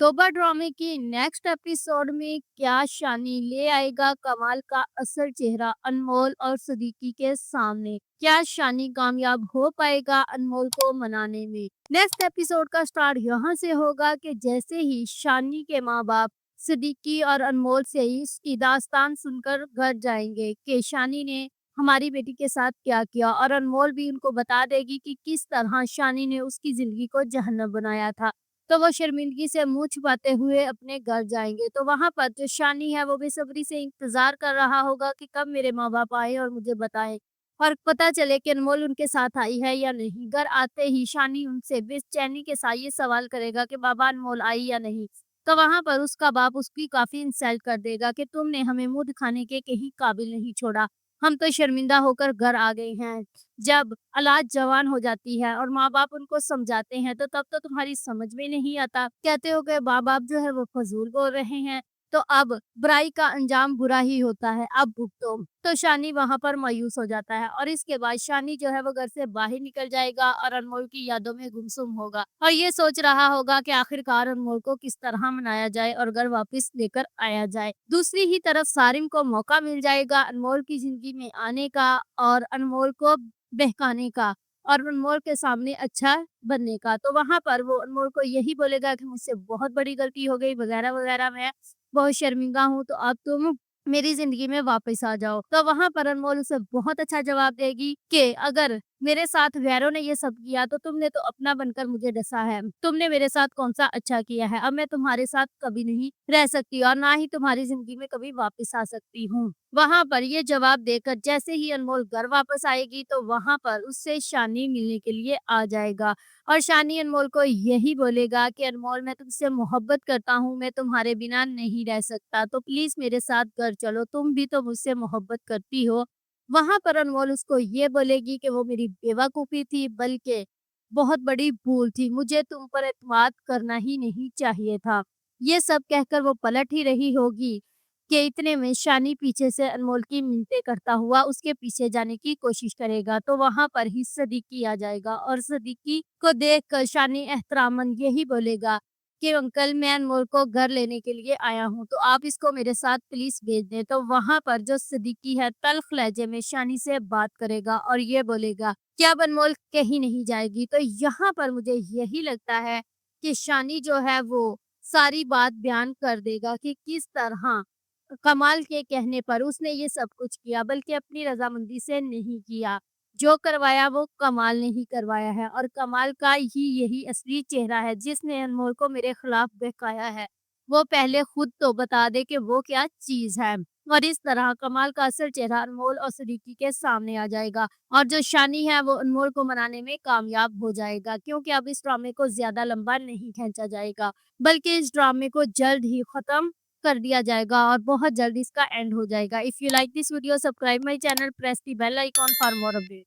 तोबा ड्रामे की नेक्स्ट एपिसोड में क्या शानी ले आएगा कमाल का असल चेहरा अनमोल और सिद्दीकी के सामने? क्या शानी कामयाब हो पाएगा अनमोल को मनाने में? नेक्स्ट एपिसोड का स्टार्ट यहाँ से होगा कि जैसे ही शानी के माँ बाप सिद्दीकी और अनमोल से ही इसकी दास्तान सुनकर घर जाएंगे कि शानी ने हमारी बेटी के साथ क्या किया, और अनमोल भी उनको बता देगी कि किस तरह शानी ने उसकी जिंदगी को जहन्नम बनाया था। तो वो शर्मिंदगी से मुँह छुपाते हुए अपने घर जाएँगे। तो वहाँ पर जो शानी है वो बेसब्री से इंतज़ार कर रहा होगा कि कब मेरे माँ-बाप आएँ और मुझे बताएँ और पता चले कि अनमोल उनके साथ आई है या नहीं। घर आते ही शानी उनसे बेचैनी के साथ ये सवाल करेगा कि बाबा अनमोल आई या नहीं? तो वहाँ पर उसका बाप उसकी काफ़ी इंसल्ट कर देगा कि तुमने हमें मुँह दिखाने के कहीं काबिल नहीं छोड़ा। हम तो शर्मिंदा होकर घर आ गए हैं। जब औलाद जवान हो जाती है और माँ-बाप उनको समझाते हैं, तो तब तो तुम्हारी समझ में नहीं आता। कहते हो कि माँ-बाप जो है वो फ़ज़ूल बोल रहे हैं, तो अब बुराई का अंजाम बुरा ही होता है, अब भुगतो। तो शानी वहाँ पर मायूस हो जाता है और इसके बाद शानी जो है वो घर से बाहर निकल जाएगा और अनमोल की यादों में गुमसुम होगा और ये सोच रहा होगा कि आखिरकार अनमोल को किस तरह मनाया जाए और घर वापस लेकर आया जाए। दूसरी ही तरफ सारिम को मौका मिल जाएगा अनमोल की ज़िंदगी में आने का और अनमोल को बहकाने का और अनमोल के सामने अच्छा बनने का। तो वहाँ पर वो अनमोल को यही बोलेगा कि मुझसे बहुत बड़ी गलती हो गई वगैरह-वगैरह, मैं बहुत शर्मिंदा हूँ, तो अब तुम मेरी ज़िंदगी में वापस आ जाओ। तो वहाँ पर अनमोल उसे बहुत अच्छा जवाब देगी कि अगर मेरे साथ गैरों ने ये सब किया तो तुमने तो अपना बनकर मुझे डसा है। तुमने मेरे साथ कौन-सा अच्छा किया है? अब मैं तुम्हारे साथ कभी नहीं रह सकती और ना ही तुम्हारी ज़िंदगी में कभी वापस आ सकती हूँ। वहाँ पर ये जवाब देकर जैसे ही अनमोल घर वापस आएगी तो वहाँ पर उससे शानी मिलने के लिए आ जाएगा और शानी अनमोल को यही बोलेगा कि अनमोल मैं तुमसे मोहब्बत करता हूँ, मैं तुम्हारे बिना नहीं रह सकता, तो प्लीज़ मेरे साथ घर चलो, तुम भी तो मुझसे मोहब्बत करती हो। वहाँ पर अनमोल उसको ये बोलेगी कि वो मेरी बेवकूफ़ी थी, बल्कि बहुत बड़ी भूल थी, मुझे तुम पर एतमाद करना ही नहीं चाहिए था। ये सब कहकर वो पलट ही रही होगी कि इतने में शानी पीछे से अनमोल की मिन्नतें करता हुआ उसके पीछे जाने की कोशिश करेगा, तो वहाँ पर ही सिद्दीकी आ जाएगा और सिद्दीकी को देखकर शानी एहतरामन यही बोलेगा कि अंकल मैं अनमोल को घर लेने के लिए आया हूँ, तो आप इसको मेरे साथ प्लीज़ भेज दें। तो वहाँ पर जो सिद्दीकी है तल्ख़ लहजे में शानी से बात करेगा और ये बोलेगा कि अब अनमोल कहीं नहीं जाएगी। तो यहाँ पर मुझे यही लगता है कि शानी जो है वो सारी बात बयान कर देगा कि किस तरह कमाल के कहने पर उसने ये सब कुछ किया, बल्कि अपनी रज़ामंदी से नहीं किया। जो करवाया वो कमाल ने ही करवाया है और कमाल का ही यही असली चेहरा है जिसने अनमोल को मेरे खिलाफ बहकाया है। वो पहले खुद तो बता दे कि वो क्या चीज़ है और इस तरह कमाल का असल चेहरा अनमोल और सिद्दीकी के सामने आ जाएगा और जो शानी है वो अनमोल को मनाने में कामयाब हो जाएगा, क्योंकि अब इस ड्रामे को ज़्यादा लंबा नहीं खींचा जाएगा, बल्कि इस ड्रामे को जल्द ही ख़त्म कर दिया जाएगा और बहुत जल्दी इसका एंड हो जाएगा। If you like this video subscribe my channel, press the bell icon for more update.